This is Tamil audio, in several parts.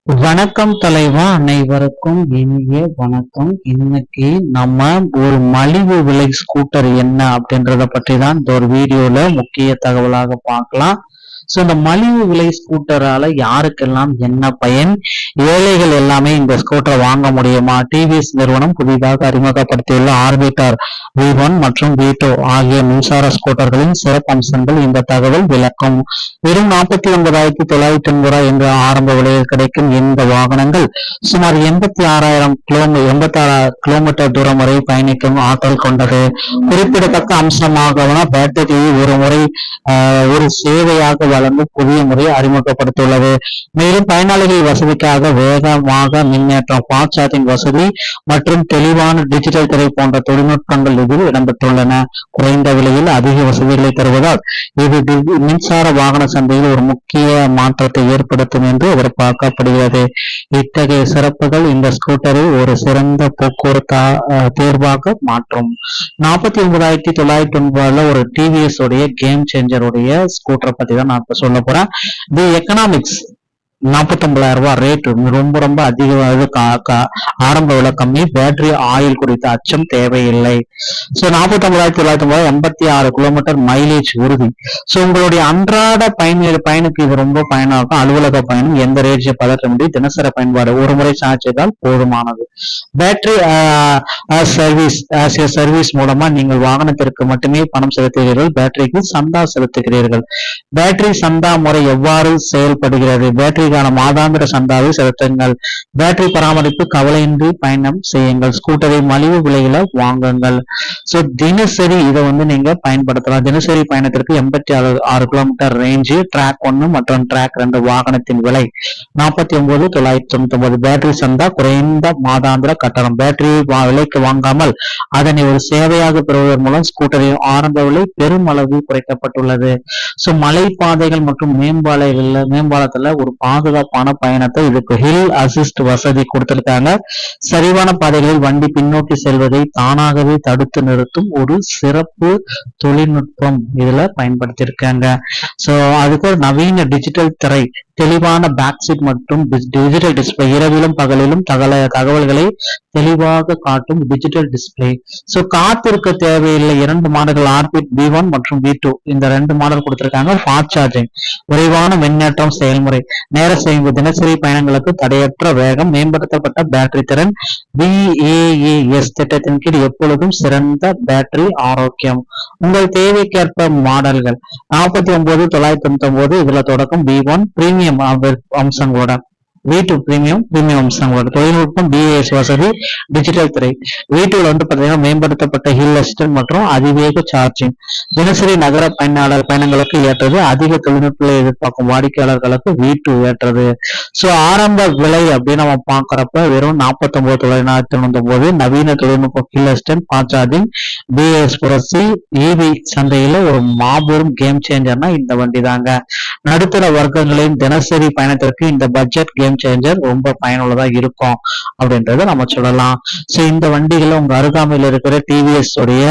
வணக்கம் தலைவா, அனைவருக்கும் இனிய வணக்கம். இன்னைக்கு நம்ம ஒரு மலிவு விலை ஸ்கூட்டர் என்ன அப்படின்றத பற்றி தான் இந்த ஒரு வீடியோல முக்கிய தகவலாக பார்க்கலாம். சோ இந்த மலிவு விலை ஸ்கூட்டரால யாருக்கெல்லாம் என்ன பயன், ஏழைகள் எல்லாமே இந்த ஸ்கூட்டரை வாங்க முடியுமா, டிவிஎஸ் நிறுவனம் புதிதாக அறிமுகப்படுத்தியுள்ள ஆர்பிட்டர் V1 மற்றும் V2 ஆகிய மின்சார ஸ்கூட்டர்களின் சிறப்பம்சங்கள் இந்த தகவல் விளக்கும். வெறும் 49,990 என்ற ஆரம்ப விலையில் கிடைக்கும் இந்த வாகனங்கள் சுமார் 86 கிலோமீட்டர் தூரம் வரை பயணிக்கும் ஆற்றல் கொண்டது. குறிப்பிடத்தக்க அம்சமாக பேட்டரியை ஒரு சேவையாக வழங்கும் புதிய முறை அறிமுகப்படுத்தியுள்ளது. மேலும் பயனாளிகள் வசதிக்காக வேகமாக மின்னேற்றம், ஃபாஸ்ட் சார்ஜிங் வசதி மற்றும் தெளிவான டிஜிட்டல் திரை போன்ற தொழில்நுட்பங்கள் இதில் இடம்பெற்றுள்ளன. குறைந்த விலையில் அதிக வசதிகளை தருவதால் இது மின்சார வாகன சந்தையில் ஒரு முக்கிய மாற்றத்தை ஏற்படுத்தும் என்று எதிர்பார்க்கப்படுகிறது. இத்தகைய சிறப்புகள் இந்த ஸ்கூட்டரை ஒரு சிறந்த போக்குவரத்து தேர்வாக மாற்றும். 49,990 ஒரு டிவிஎஸ் உடைய கேம் சேஞ்சருடைய ஸ்கூட்டரை பத்தி தான் நான் இப்ப சொல்ல போறேன். தி எக்கனாமிக்ஸ் 49,000 ரூபாய் ரேட் ரொம்ப ரொம்ப அதிக, ஆரம்ப விலை கம்மி. பேட்டரி ஆயில் குறித்த அச்சம் தேவையில்லை. சோ 49,990 86 கிலோமீட்டர் மைலேஜ் உறுதி. சோ உங்களுடைய அன்றாட பயனுக்கு இது ரொம்ப பயனாகும். அலுவலக பயணம், எந்த ரேட்ஜ பதற்றமின்றி தினசரி பயன்பாடு, ஒரு முறை சார்ஜ் செய்தால் போதுமானது. பேட்டரி சர்வீஸ் மூலமா நீங்கள் வாகனத்திற்கு மட்டுமே பணம் செலுத்துகிறீர்கள், பேட்டரிக்கு சந்தா செலுத்துகிறீர்கள். பேட்டரி சந்தா முறை எவ்வாறு செயல்படுகிறது? பேட்டரிக்கான மாதாந்திர சந்தாவை செலுத்துங்கள். பேட்டரி பராமரிப்பு கவலையின்றி பயணம் செய்யுங்கள். ஸ்கூட்டரை மலிவு விலையில வாங்குங்கள். சோ தினசரி இதை நீங்க பயன்படுத்தலாம். தினசரி பயணத்திற்கு 86 கிலோமீட்டர் ரேஞ்சு, ட்ராக் 1 மற்றும் ட்ராக் 2 வாகனத்தின் விலை 49,990. பேட்டரி சந்தா குறைந்த மாதாந்திர கட்டணம். பேட்டரி விலைக்கு வாங்காமல் அதனை ஒரு சேவையாக பெறுவதன் மூலம் ஸ்கூட்டரின் ஆரம்ப விலை பெருமளவு குறைக்கப்பட்டுள்ளது. சோ மலைப்பாதைகள் மற்றும் மேம்பாலத்துல ஒரு பாதுகாப்பான பயணத்தை இதுக்கு ஹில் அசிஸ்ட் வசதி கொடுத்திருக்காங்க. சரிவான பாதைகளில் வண்டி பின்னோக்கி செல்வதை தானாகவே தடுத்து நிறுத்தும் ஒரு சிறப்பு தொழில்நுட்பம் இதுல பயன்படுத்தியிருக்காங்க. சோ அதுக்கு ஒரு நவீன டிஜிட்டல் திரை, தெளிவான பேக் சீட் மற்றும் டிஜிட்டல் டிஸ்பிளே, இரவிலும் பகலிலும் தகவல்களை தெளிவாக காட்டும் டிஜிட்டல் டிஸ்பிளே. சோ காத்திருக்க தேவையில்லை. 2 மாடல்கள் ஆர்பிட் V1 மற்றும் V2, இந்த 2 மாடல் கொடுத்திருக்காங்க. ஃபாஸ்ட் சார்ஜிங், விரைவான மின்னேற்றம் செயல்முறை, நேர சேமிப்பு, தினசரி பயணங்களுக்கு தடையற்ற வேகம், மேம்படுத்தப்பட்ட பேட்டரி திறன், BAAS திட்டத்தின் கீழ் எப்பொழுதும் சிறந்த பேட்டரி ஆரோக்கியம். உங்கள் தேவைக்கேற்ப மாடல்கள் 49,990 இதுல தொடக்கம். V1 பிரீமியம் அம்சங்களோட, V2 பிரீமியம் அம்சங்களோட, தொழில்நுட்பம், BAS வசதி, டிஜிட்டல் திரை. V2ல பாத்தீங்கன்னா மேம்படுத்தப்பட்ட ஹில் அசிஸ்டன்ட் மற்றும் அதிவேக சார்ஜிங், தினசரி நகர பயணங்களுக்கு ஏற்றது, அதிக தொழில்நுட்பங்களை எதிர்பார்க்கும் வாடிக்கையாளர்களுக்கு V2 ஏற்றது. சோ ஆரம்ப விலை அப்படின்னு நம்ம பாக்குறப்ப வெறும் 49,990. நவீன தொழில்நுட்பம், hill assistant, fast charging, BAS புரட்சி, EV சந்தையில ஒரு மாபெரும் கேம் சேஞ்சர்னா இந்த வண்டி தாங்க. நடுத்தர வர்க்கங்களின் தினசரி பயணத்திற்கு இந்த பட்ஜெட் கேம் சேஞ்சர் ரொம்ப பயனுள்ளதா இருக்கும் அப்படின்றத நம்ம சொல்லலாம். சோ இந்த வண்டிகளை உங்க அருகாமையில் இருக்கிற டிவிஎஸ் உடைய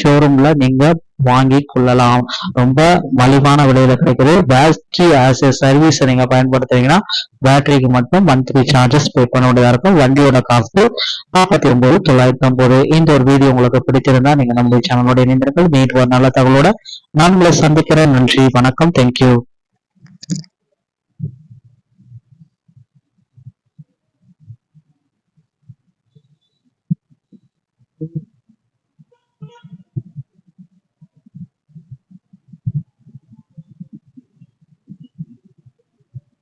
ஷோரூம்ல நீங்க வாங்கி கொள்ளலாம். ரொம்ப மலிவான விலையில கிடைக்குது. பேட்டரி ஆஸ் ஏ சர்வீஸ் நீங்க பயன்படுத்துறீங்கன்னா பேட்டரிக்கு மட்டும் மந்த்லி சார்ஜஸ் பே பண்ண வேண்டியதா இருக்கும். வண்டியோட காஸ்ட் 49,990. இந்த ஒரு வீடியோ உங்களுக்கு பிடிச்சிருந்தா நீங்க நம்ம சேனலோட இணைந்திருங்கள். மீண்டும் ஒரு நல்ல தகவலோட நான் உங்களை சந்திக்கிறேன். நன்றி, வணக்கம், தேங்க்யூ.